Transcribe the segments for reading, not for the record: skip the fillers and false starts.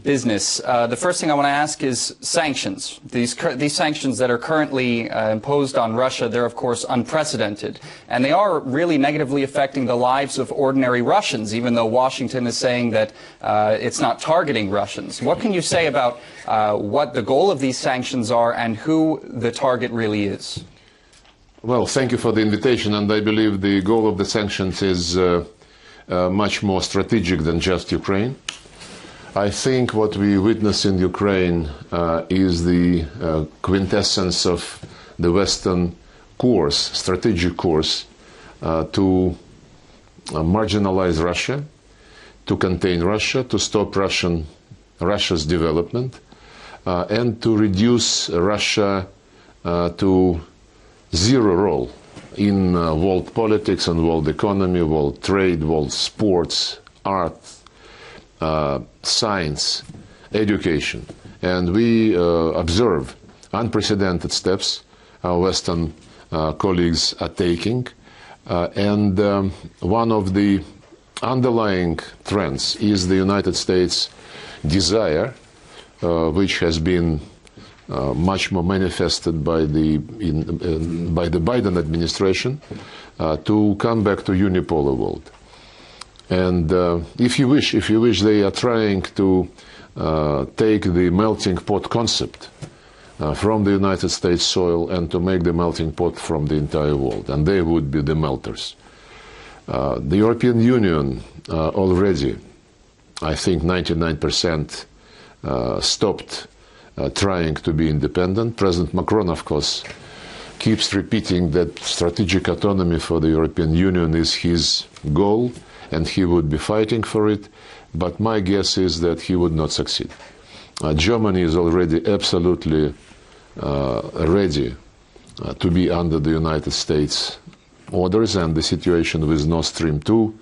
business. The first thing I want to ask is sanctions. These sanctions that are currently imposed on Russia, they're of course unprecedented. And they are really negatively affecting the lives of ordinary Russians, even though Washington is saying that it's not targeting Russians. What can you say about what the goal of these sanctions are and who the target really is? Well, thank you for the invitation, and I believe the goal of the sanctions is much more strategic than just Ukraine. I think what we witness in Ukraine is the quintessence of the Western course, strategic course, to marginalize Russia, to contain Russia, to stop Russia's development, and to reduce Russia to zero role in world politics and world economy, world trade, world sports, art, science, education. And we observe unprecedented steps our Western colleagues are taking. And one of the underlying trends is the United States' desire, which has been much more manifested by the Biden administration, to come back to unipolar world. And if you wish, they are trying to take the melting pot concept from the United States soil and to make the melting pot from the entire world, and they would be the melters. The European Union already, I think 99%, stopped trying to be independent. President Macron, of course, keeps repeating that strategic autonomy for the European Union is his goal, and he would be fighting for it, but my guess is that he would not succeed. Germany is already absolutely ready to be under the United States orders, and the situation with Nord Stream 2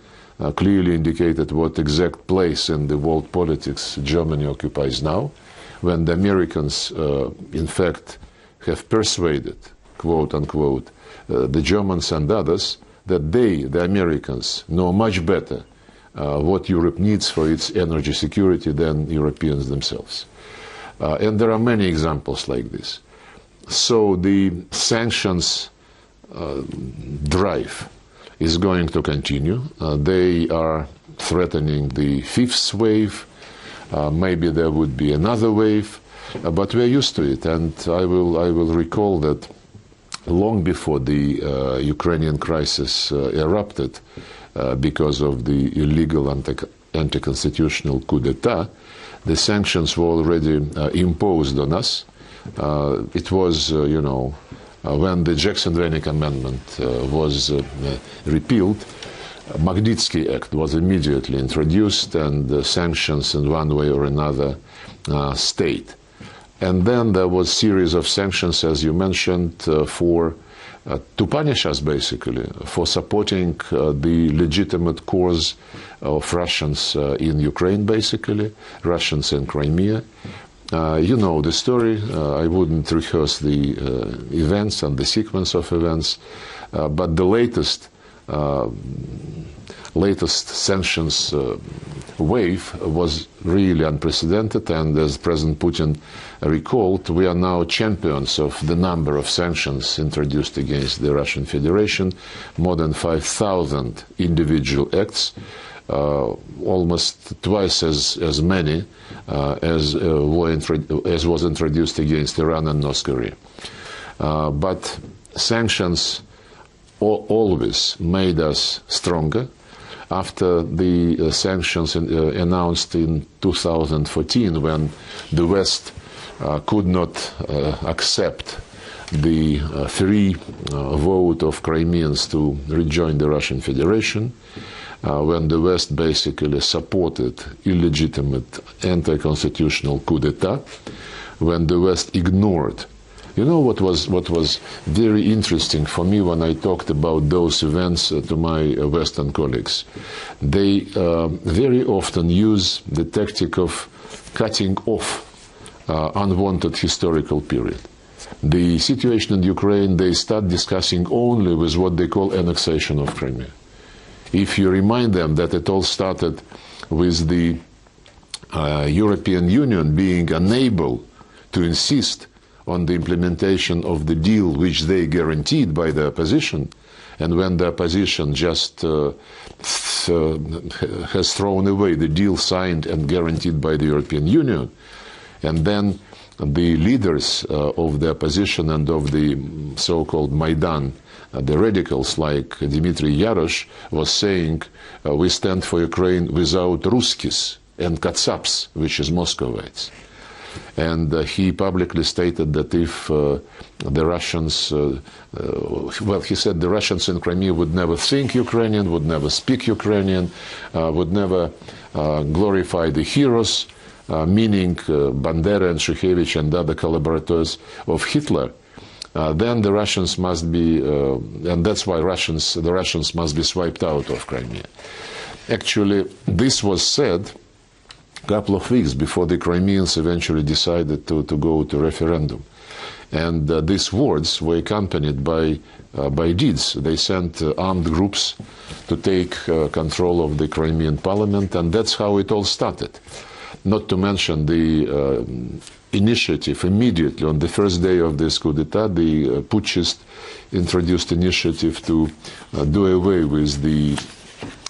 clearly indicated what exact place in the world politics Germany occupies now, when the Americans, in fact, have persuaded, quote unquote, the Germans and others that they, the Americans, know much better what Europe needs for its energy security than Europeans themselves. And there are many examples like this. So the sanctions drive is going to continue. They are threatening the fifth wave. Maybe there would be another wave, but we're used to it. And I will recall that long before the Ukrainian crisis erupted because of the illegal anti-constitutional coup d'etat, the sanctions were already imposed on us. It was, when the Jackson-Vanik Amendment was repealed, Magnitsky Act was immediately introduced, and sanctions in one way or another stayed. And then there was a series of sanctions, as you mentioned, to punish us, basically, for supporting the legitimate cause of Russians in Ukraine, basically, Russians in Crimea. You know the story. I wouldn't rehearse the events and the sequence of events, but the latest sanctions wave was really unprecedented, and as President Putin recalled, we are now champions of the number of sanctions introduced against the Russian Federation, more than 5,000 individual acts, almost twice as many as was introduced against Iran and North Korea. But sanctions always made us stronger. After the sanctions announced in 2014, when the West could not accept the free vote of Crimeans to rejoin the Russian Federation, when the West basically supported illegitimate anti-constitutional coup d'etat, when the West ignored. You know what was very interesting for me when I talked about those events to my Western colleagues? They very often use the tactic of cutting off unwanted historical period. The situation in Ukraine, they start discussing only with what they call annexation of Crimea. If you remind them that it all started with the European Union being unable to insist on the implementation of the deal which they guaranteed by the opposition, and when the opposition just has thrown away the deal signed and guaranteed by the European Union, and then the leaders of the opposition and of the so-called Maidan, the radicals like Dmitry Yarosh, was saying, we stand for Ukraine without Ruskis and Katsaps, which is Muscovites. And he publicly stated that if the Russians, well, he said the Russians in Crimea would never think Ukrainian, would never speak Ukrainian, would never glorify the heroes, meaning Bandera and Shukhevich and other collaborators of Hitler, then the Russians must be, and that's why the Russians must be swiped out of Crimea. Actually, this was said a couple of weeks before the Crimeans eventually decided to go to referendum. And these words were accompanied by deeds. They sent armed groups to take control of the Crimean parliament, and that's how it all started. Not to mention the initiative immediately on the first day of this coup d'etat, the putschist introduced initiative to do away with the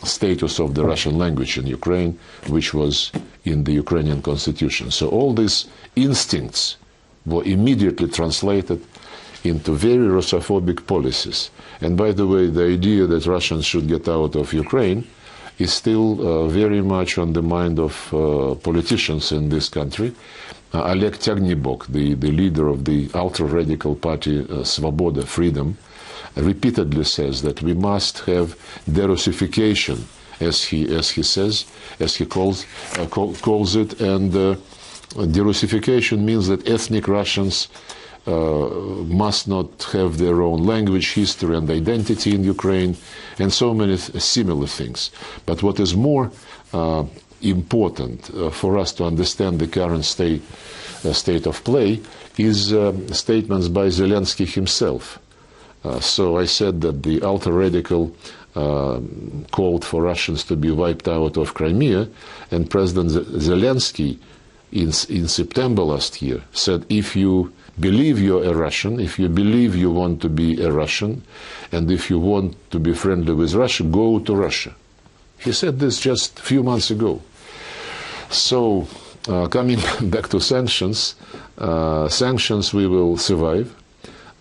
status of the Russian language in Ukraine, which was in the Ukrainian constitution. So all these instincts were immediately translated into very Russophobic policies. And by the way, the idea that Russians should get out of Ukraine is still very much on the mind of politicians in this country. Oleg Tyagnybok, the leader of the ultra-radical party Svoboda, Freedom, repeatedly says that we must have derussification, as he says, as he calls it, and derussification means that ethnic Russians must not have their own language, history, and identity in Ukraine, and so many similar things. But what is more important for us to understand the current state of play is statements by Zelensky himself. So I said that the ultra-radical called for Russians to be wiped out of Crimea, and President Zelensky in September last year said, if you believe you're a Russian, if you believe you want to be a Russian, and if you want to be friendly with Russia, go to Russia. He said this just a few months ago. So coming back to sanctions, sanctions we will survive.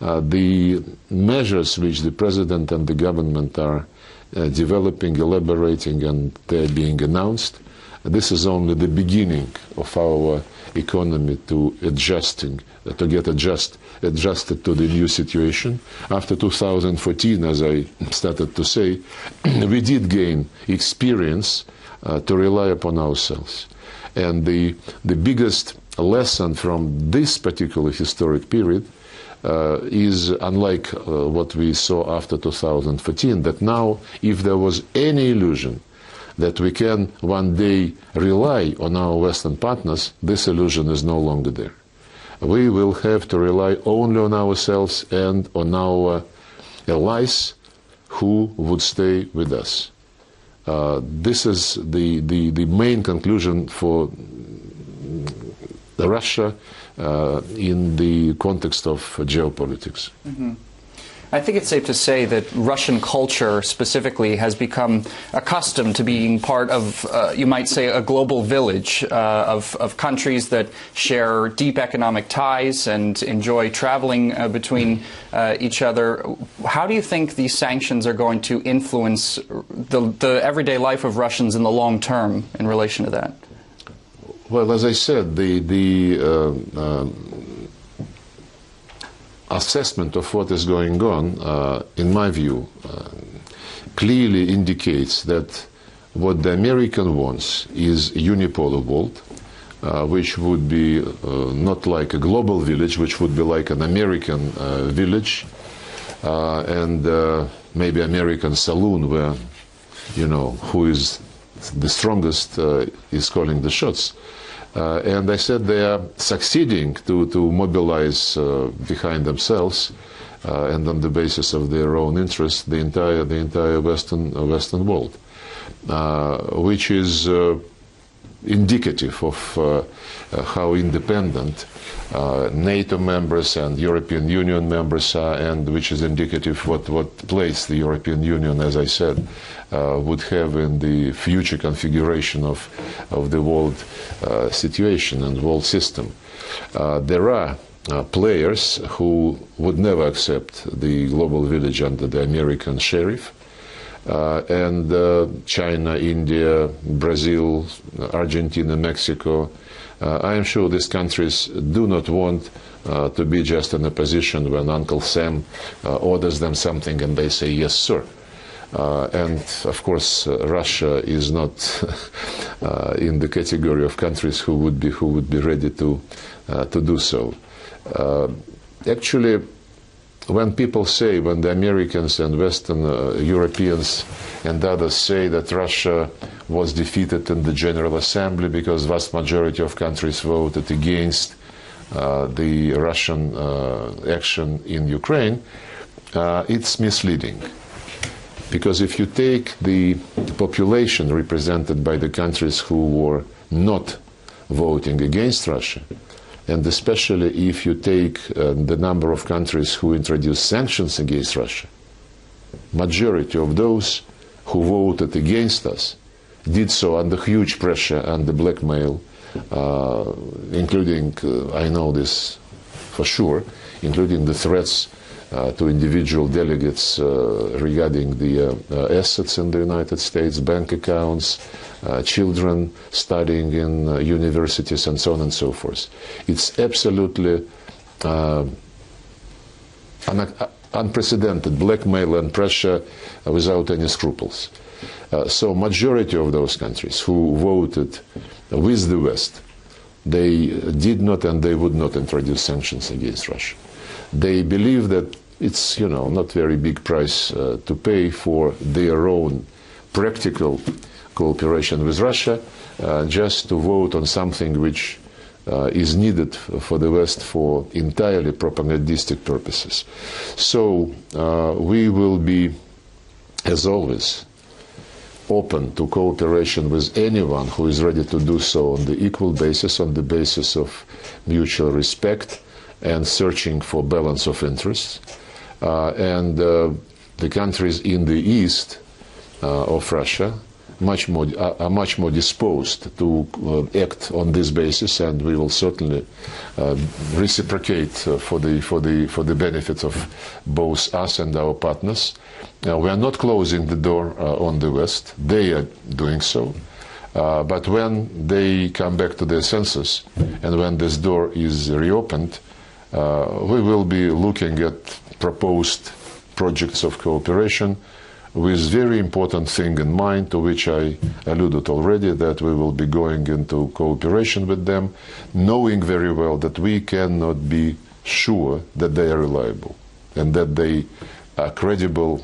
The measures which the President and the government are developing, elaborating, and they're being announced, this is only the beginning of our economy to get adjusted to the new situation. After 2014, as I started to say, we did gain experience to rely upon ourselves. And the biggest lesson from this particular historic period is, unlike what we saw after 2014, that now, if there was any illusion that we can one day rely on our Western partners, this illusion is no longer there. We will have to rely only on ourselves and on our allies who would stay with us. This is the main conclusion for Russia in the context of geopolitics. Mm-hmm. I think it's safe to say that Russian culture specifically has become accustomed to being part of, you might say, a global village of countries that share deep economic ties and enjoy traveling between each other. How do you think these sanctions are going to influence the everyday life of Russians in the long term in relation to that? Well, as I said, the assessment of what is going on, in my view, clearly indicates that what the American wants is a unipolar world, which would be not like a global village, which would be like an American village, and maybe American saloon where, you know, who is the strongest is calling the shots. And I said they are succeeding to mobilize behind themselves and on the basis of their own interests the entire Western world, which is indicative of how independent NATO members and European Union members are, and which is indicative what place the European Union, as I said, would have in the future configuration of the world situation and world system. There are players who would never accept the global village under the American sheriff, and China, India, Brazil, Argentina, Mexico. I am sure these countries do not want to be just in a position when Uncle Sam orders them something and they say, yes, sir. And of course, Russia is not in the category of countries who would be ready to do so. Actually, when people say, when the Americans and Western Europeans and others say that Russia was defeated in the General Assembly because vast majority of countries voted against the Russian action in Ukraine, it's misleading. Because if you take the population represented by the countries who were not voting against Russia, and especially if you take the number of countries who introduced sanctions against Russia, majority of those who voted against us did so under huge pressure and the blackmail, including, I know this for sure, including the threats to individual delegates regarding the assets in the United States, bank accounts, children studying in universities, and so on and so forth. It's absolutely unprecedented blackmail and pressure without any scruples. So majority of those countries who voted with the West, they did not and they would not introduce sanctions against Russia. They believe that it's, not very big price to pay for their own practical cooperation with Russia, just to vote on something which is needed for the West for entirely propagandistic purposes. So we will be, as always, open to cooperation with anyone who is ready to do so on the equal basis, on the basis of mutual respect and searching for balance of interests. And the countries in the east of Russia are much more disposed to act on this basis, and we will certainly reciprocate for the benefit of both us and our partners. We are not closing the door on the West; they are doing so. But when they come back to their senses, and when this door is reopened, we will be looking at proposed projects of cooperation with very important thing in mind, to which I alluded already, that we will be going into cooperation with them, knowing very well that we cannot be sure that they are reliable and that they are credible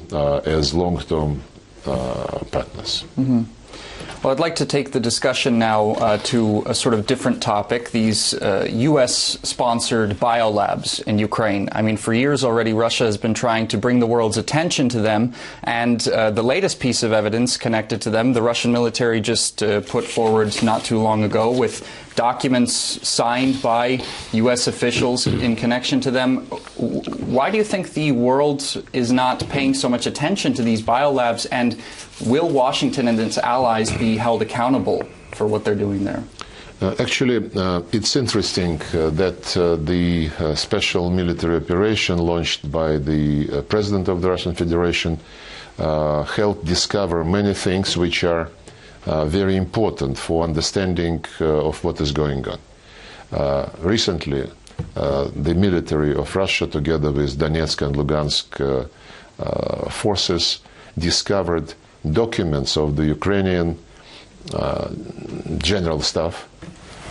as long-term partners. Mm-hmm. Well, I'd like to take the discussion now to a sort of different topic, these U.S.-sponsored biolabs in Ukraine. I mean, for years already, Russia has been trying to bring the world's attention to them, and the latest piece of evidence connected to them, the Russian military just put forward not too long ago with documents signed by U.S. officials in connection to them. Why do you think the world is not paying so much attention to these biolabs, and will Washington and its allies be held accountable for what they're doing there? Actually, it's interesting that the special military operation launched by the President of the Russian Federation helped discover many things which are very important for understanding of what is going on. Recently, the military of Russia, together with Donetsk and Lugansk forces, discovered documents of the Ukrainian general staff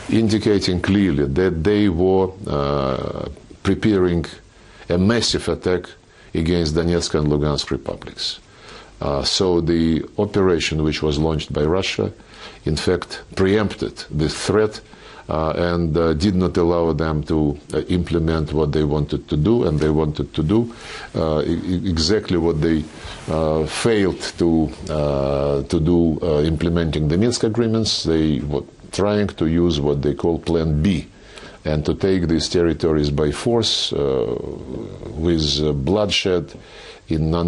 indicating clearly that they were preparing a massive attack against Donetsk and Lugansk republics. So the operation which was launched by Russia, in fact, preempted this threat and did not allow them to implement what they wanted to do, and they wanted to do exactly what they failed to do implementing the Minsk agreements. They trying to use what they call Plan B, and to take these territories by force with bloodshed in on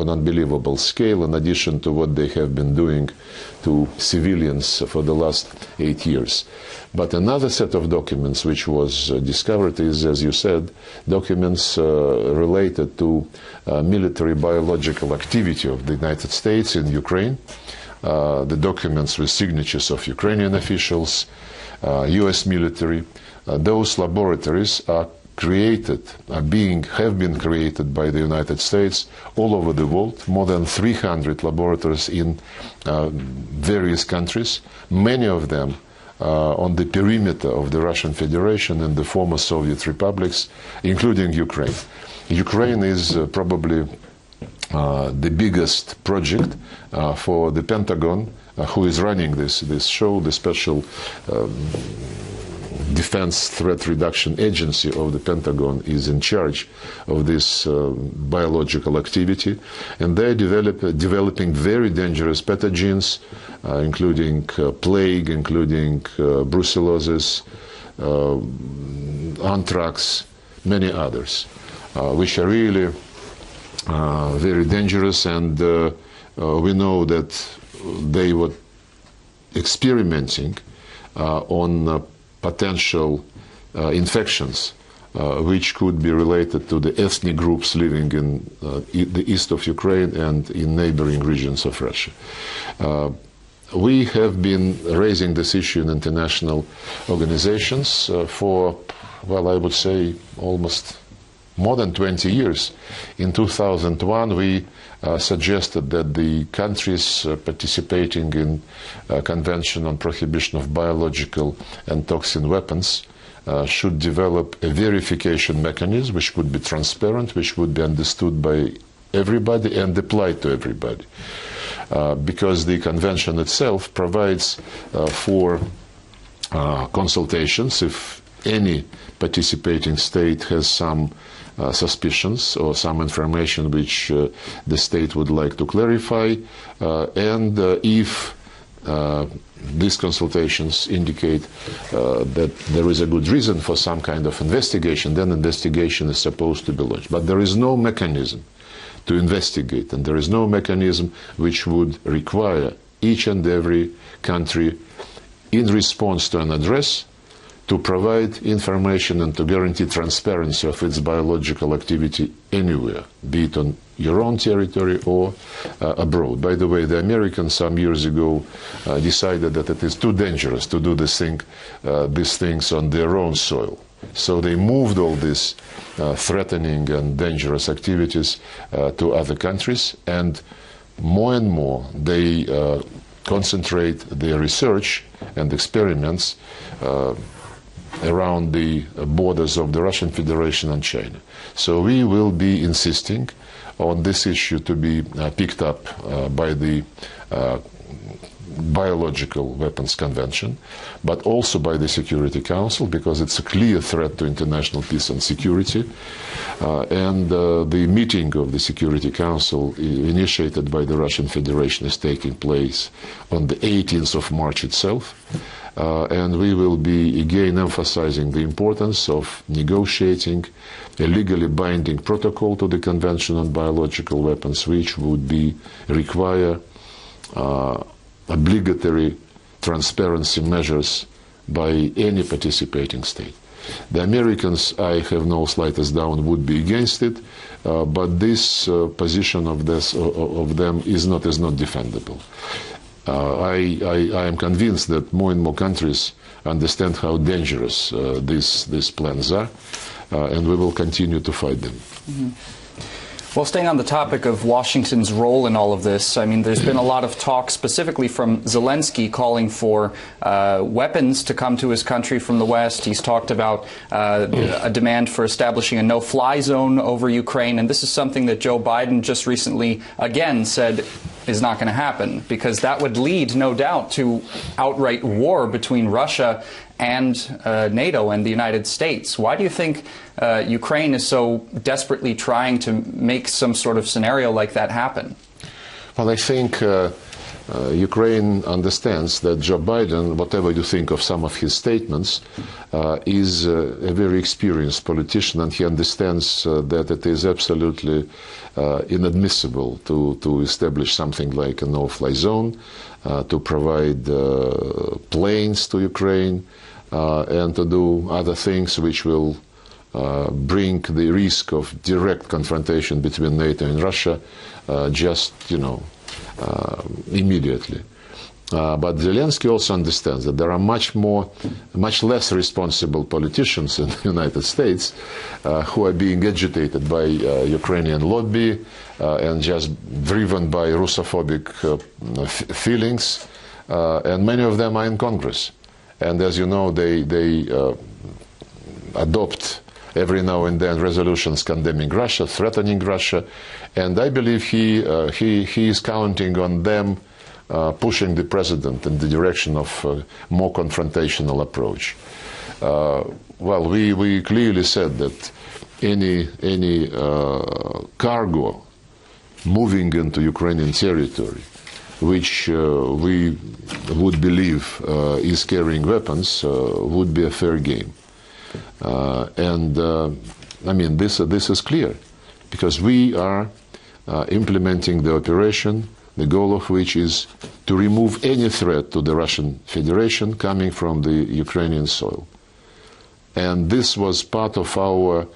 unbelievable scale, in addition to what they have been doing to civilians for the last 8 years. But another set of documents which was discovered is, as you said, documents related to military biological activity of the United States in Ukraine, the documents with signatures of Ukrainian officials, US military. Those laboratories are have been created by the United States all over the world, more than 300 laboratories in various countries, many of them on the perimeter of the Russian Federation and the former Soviet republics, including Ukraine. Ukraine is probably the biggest project for the Pentagon, who is running this show, the Special Defense Threat Reduction Agency of the Pentagon is in charge of this biological activity, and they're developing very dangerous pathogens, including plague, including brucellosis, anthrax, many others, which are really very dangerous, and we know that they were experimenting on potential infections which could be related to the ethnic groups living in the east of Ukraine and in neighboring regions of Russia. We have been raising this issue in international organizations for, well, I would say almost more than 20 years. In 2001, we suggested that the countries participating in Convention on Prohibition of Biological and Toxin Weapons should develop a verification mechanism which would be transparent, which would be understood by everybody and applied to everybody. Because the convention itself provides for consultations if any participating state has some suspicions or some information which the state would like to clarify, and if these consultations indicate that there is a good reason for some kind of investigation, then investigation is supposed to be launched. But there is no mechanism to investigate, and there is no mechanism which would require each and every country, in response to an address, to provide information and to guarantee transparency of its biological activity anywhere, be it on your own territory or abroad. By the way, the Americans some years ago decided that it is too dangerous to do these things on their own soil. So they moved all these threatening and dangerous activities to other countries, and more they concentrate their research and experiments around the borders of the Russian Federation and China. So we will be insisting on this issue to be picked up by the Biological Weapons Convention, but also by the Security Council, because it's a clear threat to international peace and security. And the meeting of the Security Council, initiated by the Russian Federation, is taking place on the 18th of March itself. And we will be again emphasizing the importance of negotiating a legally binding protocol to the Convention on Biological Weapons, which would require obligatory transparency measures by any participating state. The Americans, I have no slightest doubt, would be against it, but this position of them is not defendable. I am convinced that more and more countries understand how dangerous these plans are, and we will continue to fight them. Mm-hmm. Well, staying on the topic of Washington's role in all of this, I mean, there's been a lot of talk specifically from Zelensky calling for weapons to come to his country from the West. He's talked about a demand for establishing a no-fly zone over Ukraine, and this is something that Joe Biden just recently again said is not going to happen, because that would lead, no doubt, to outright war between Russia and NATO and the United States. Why do you think Ukraine is so desperately trying to make some sort of scenario like that happen? Well, I think Ukraine understands that Joe Biden, whatever you think of some of his statements, is a very experienced politician, and he understands that it is absolutely inadmissible to establish something like a no-fly zone, to provide planes to Ukraine, and to do other things which will bring the risk of direct confrontation between NATO and Russia immediately. But Zelensky also understands that there are much less responsible politicians in the United States who are being agitated by Ukrainian lobby and just driven by Russophobic feelings, and many of them are in Congress. And as you know, they adopt every now and then resolutions condemning Russia, threatening Russia, and I believe he is counting on them pushing the president in the direction of a more confrontational approach. Well, we clearly said that any cargo moving into Ukrainian territory, which we would believe is carrying weapons, would be a fair game. I mean, this is clear, because we are implementing the operation, the goal of which is to remove any threat to the Russian Federation coming from the Ukrainian soil. And this was part of our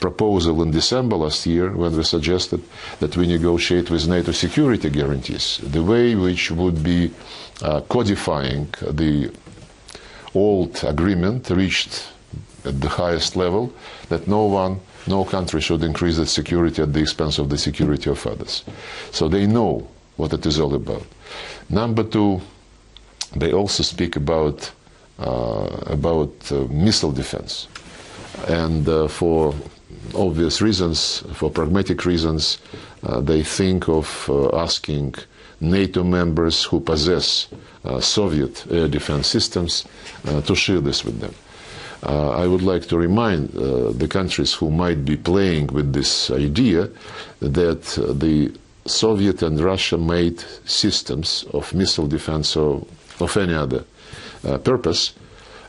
proposal in December last year, when we suggested that we negotiate with NATO security guarantees, the way which would be codifying the old agreement reached at the highest level, that no country should increase its security at the expense of the security of others. So they know what it is all about. Number two, they also speak about missile defense. And for obvious reasons, for pragmatic reasons, they think of asking NATO members who possess Soviet air defense systems to share this with them. I would like to remind the countries who might be playing with this idea that the Soviet and Russia made systems of missile defense or of any other purpose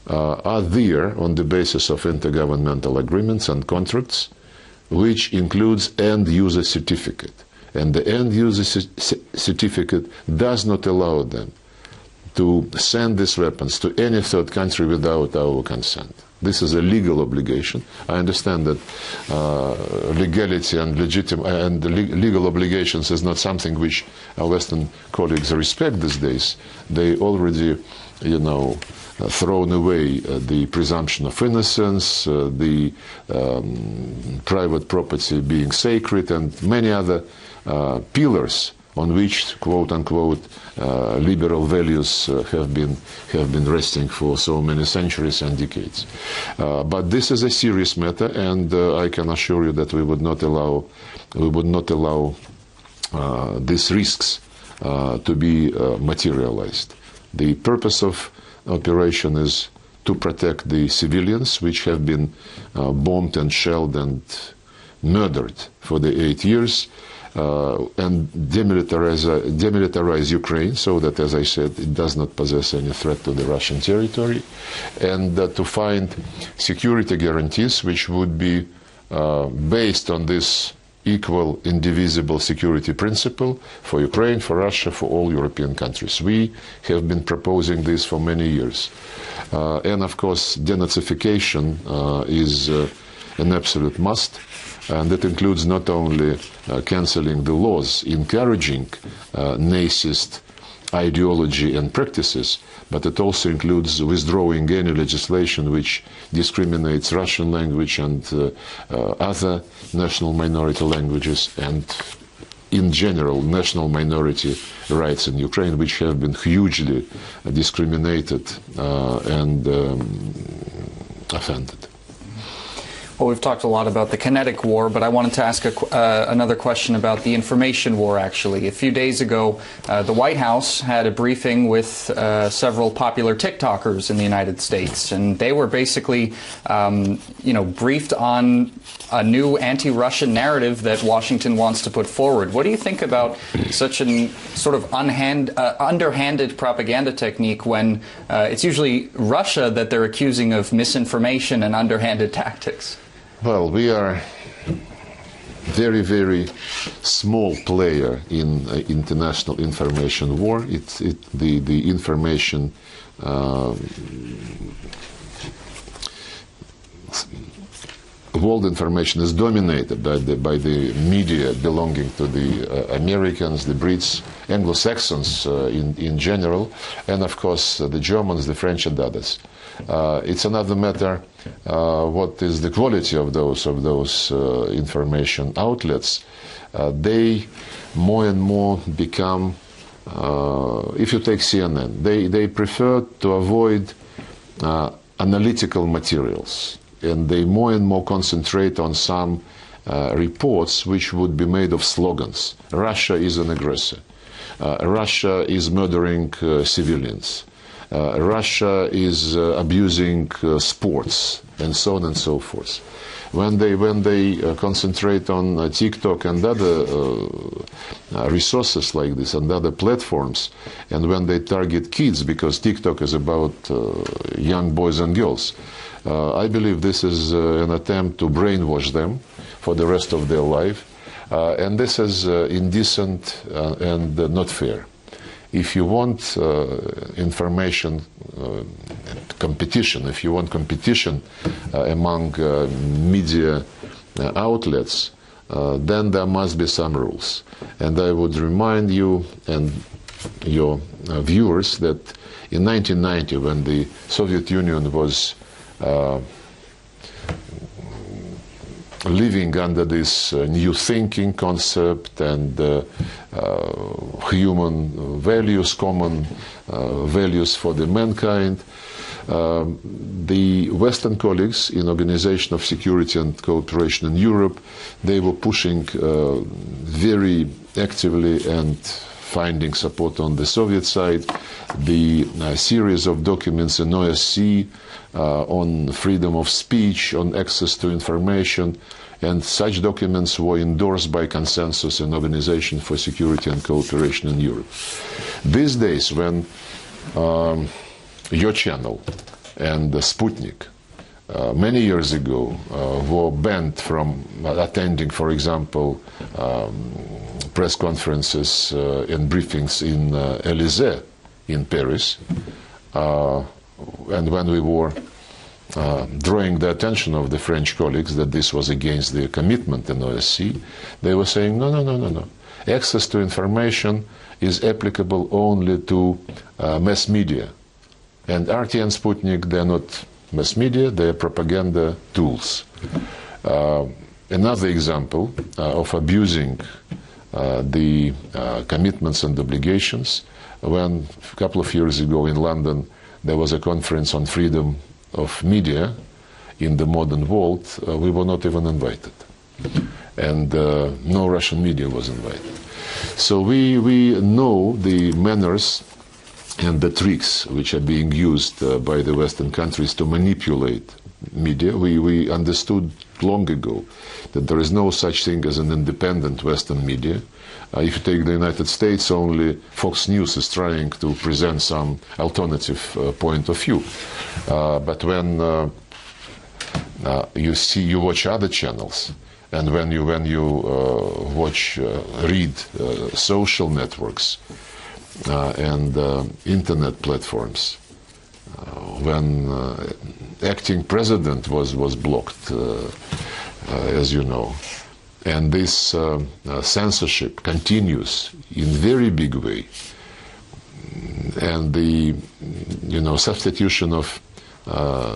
are there on the basis of intergovernmental agreements and contracts, which includes end-user certificate. And the end-user certificate does not allow them to send these weapons to any third country without our consent. This is a legal obligation. I understand that legality and legal obligations is not something which our Western colleagues respect these days. They already, thrown away the presumption of innocence, the private property being sacred, and many other pillars on which, quote-unquote, liberal values have been resting for so many centuries and decades. But this is a serious matter, and I can assure you that we would not allow these risks to be materialized. The purpose of operation is to protect the civilians, which have been bombed and shelled and murdered for the 8 years, and demilitarize Ukraine so that, as I said, it does not possess any threat to the Russian territory, and to find security guarantees which would be based on this equal, indivisible security principle for Ukraine, for Russia, for all European countries. We have been proposing this for many years. And of course, denazification is an absolute must. And that includes not only cancelling the laws encouraging Nazist ideology and practices, but it also includes withdrawing any legislation which discriminates Russian language and other national minority languages, and in general national minority rights in Ukraine, which have been hugely discriminated and offended. Well, we've talked a lot about the kinetic war, but I wanted to ask another question about the information war, actually. A few days ago, the White House had a briefing with several popular TikTokers in the United States, and they were basically, briefed on a new anti-Russian narrative that Washington wants to put forward. What do you think about such a sort of underhanded propaganda technique when it's usually Russia that they're accusing of misinformation and underhanded tactics? Well, we are very, very small player in international information war. The information world information is dominated by the media belonging to the Americans, the Brits, Anglo-Saxons in general, and of course the Germans, the French, and others. It's another matter what is the quality of those information outlets. They more and more become, if you take CNN, they prefer to avoid analytical materials, and they more and more concentrate on some reports which would be made of slogans. Russia is an aggressor. Russia is murdering civilians. Russia is abusing sports, and so on and so forth. When they concentrate on TikTok and other resources like this and other platforms, and when they target kids, because TikTok is about young boys and girls, I believe this is an attempt to brainwash them for the rest of their life, and this is indecent and not fair. If you want information competition, if you want competition among media outlets, then there must be some rules. And I would remind you and your viewers that in 1990, when the Soviet Union was living under this new thinking concept and human values, common values for the mankind, the Western colleagues in Organization of Security and Cooperation in Europe, they were pushing very actively and finding support on the Soviet side, the series of documents in OSCE on freedom of speech, on access to information, and such documents were endorsed by consensus in Organization for Security and Cooperation in Europe. These days, when your channel and Sputnik many years ago were banned from attending, for example, press conferences and briefings in Élysée in Paris, and when we were drawing the attention of the French colleagues that this was against their commitment in OSCE, they were saying, no. Access to information is applicable only to mass media. And RT and Sputnik, they're not mass media, they're propaganda tools. Another example of abusing the commitments and obligations, when a couple of years ago in London there was a conference on freedom of media in the modern world, we were not even invited. And no Russian media was invited. So we know the manners and the tricks which are being used by the Western countries to manipulate media. We understood long ago that there is no such thing as an independent Western media. If you take the United States, only Fox News is trying to present some alternative point of view. But when you watch other channels, and when you read social networks and internet platforms, when acting president was blocked, as you know, and this censorship continues in very big way, and the substitution of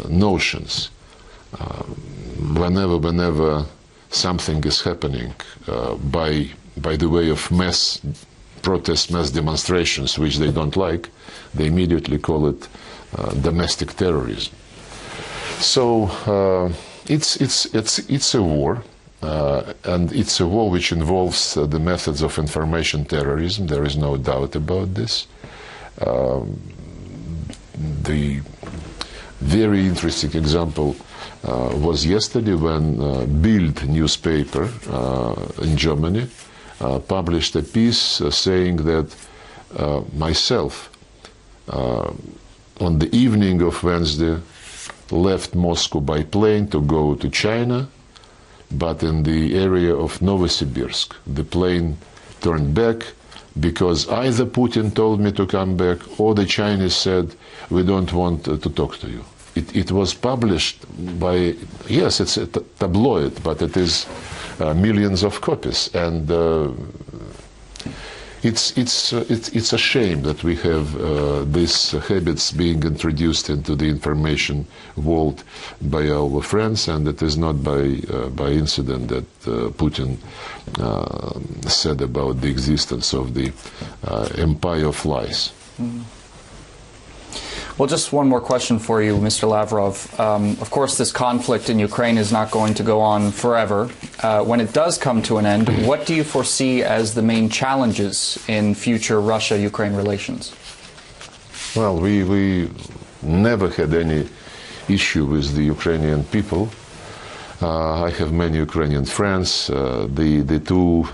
notions, whenever something is happening by the way of mass protests, mass demonstrations, which they don't like, they immediately call it domestic terrorism. So It's a war, and it's a war which involves the methods of information terrorism. There is no doubt about this. The very interesting example was yesterday when Bild newspaper in Germany published a piece saying that myself, on the evening of Wednesday, left Moscow by plane to go to China, but in the area of Novosibirsk, the plane turned back because either Putin told me to come back or the Chinese said, we don't want to talk to you. It was published by, yes, it's a tabloid, but it is millions of copies. And it's a shame that we have these habits being introduced into the information world by our friends, and it is not by incident that Putin said about the existence of the empire of lies. Mm. Well, just one more question for you, Mr. Lavrov. Of course, this conflict in Ukraine is not going to go on forever. When it does come to an end, what do you foresee as the main challenges in future Russia-Ukraine relations? Well, we never had any issue with the Ukrainian people. I have many Ukrainian friends. The two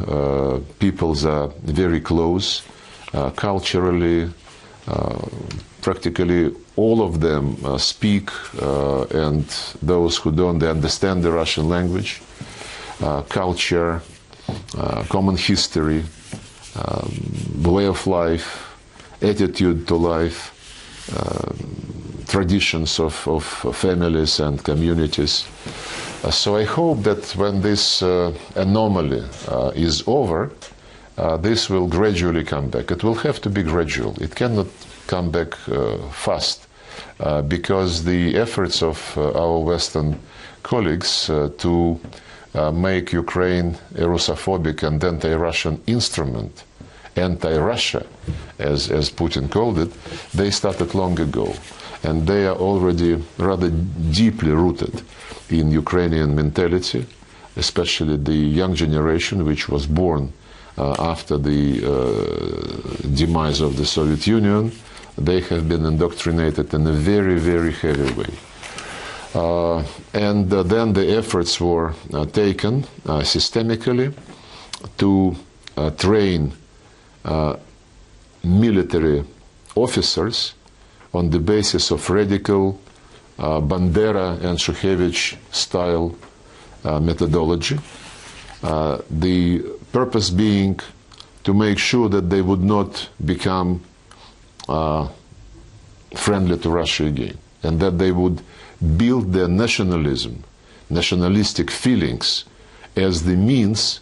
peoples are very close culturally. Practically all of them speak, and those who don't, they understand the Russian language, culture, common history, way of life, attitude to life, traditions of families and communities. So I hope that when this anomaly is over, this will gradually come back. It will have to be gradual. It cannot come back fast, because the efforts of our Western colleagues to make Ukraine a Russophobic and anti-Russian instrument, anti-Russia, as Putin called it, they started long ago. And they are already rather deeply rooted in Ukrainian mentality, especially the young generation which was born after the demise of the Soviet Union. They have been indoctrinated in a very, very heavy way. And then the efforts were taken systemically to train military officers on the basis of radical Bandera and Shukhevich style methodology. The purpose being to make sure that they would not become friendly to Russia again, and that they would build their nationalism, nationalistic feelings, as the means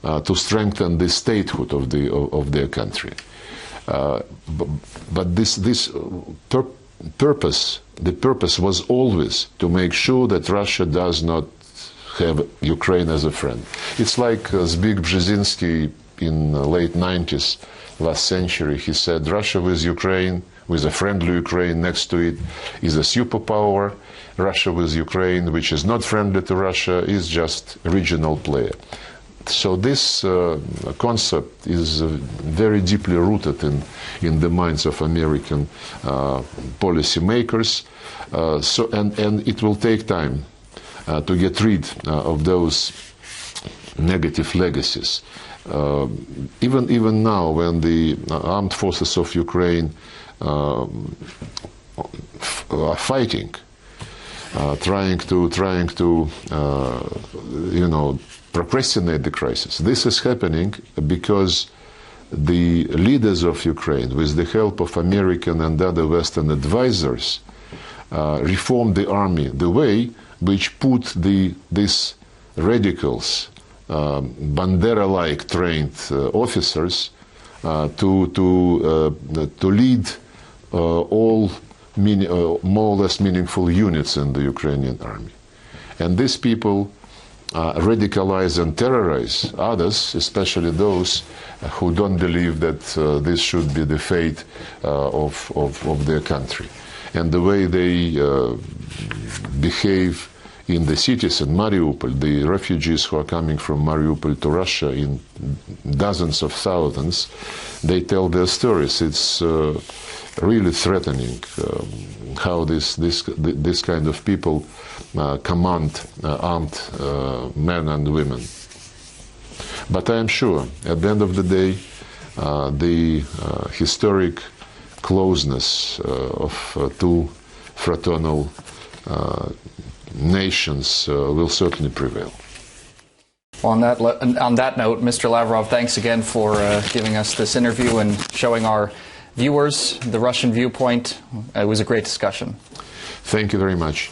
to strengthen the statehood of their country. But this purpose, the purpose was always to make sure that Russia does not have Ukraine as a friend. It's like Zbigniew Brzezinski in the late 90s, last century. He said Russia with Ukraine, with a friendly Ukraine next to it, is a superpower. Russia with Ukraine, which is not friendly to Russia, is just a regional player. So this concept is very deeply rooted in the minds of American policymakers. And it will take time to get rid of those negative legacies. Even now, when the armed forces of Ukraine are fighting, trying to procrastinate the crisis. This is happening because the leaders of Ukraine, with the help of American and other Western advisors, reformed the army the way which put these radicals, Bandera-like trained officers, to lead all more or less meaningful units in the Ukrainian army. And these people radicalize and terrorize others, especially those who don't believe that this should be the fate of their country. And the way they behave in the cities in Mariupol, the refugees who are coming from Mariupol to Russia in dozens of thousands, they tell their stories. It's really threatening how this kind of people command armed men and women. But I am sure, at the end of the day, the historic closeness of two fraternal nations will certainly prevail. Well, on that note, Mr. Lavrov, thanks again for giving us this interview and showing our viewers the Russian viewpoint. It was a great discussion. Thank you very much.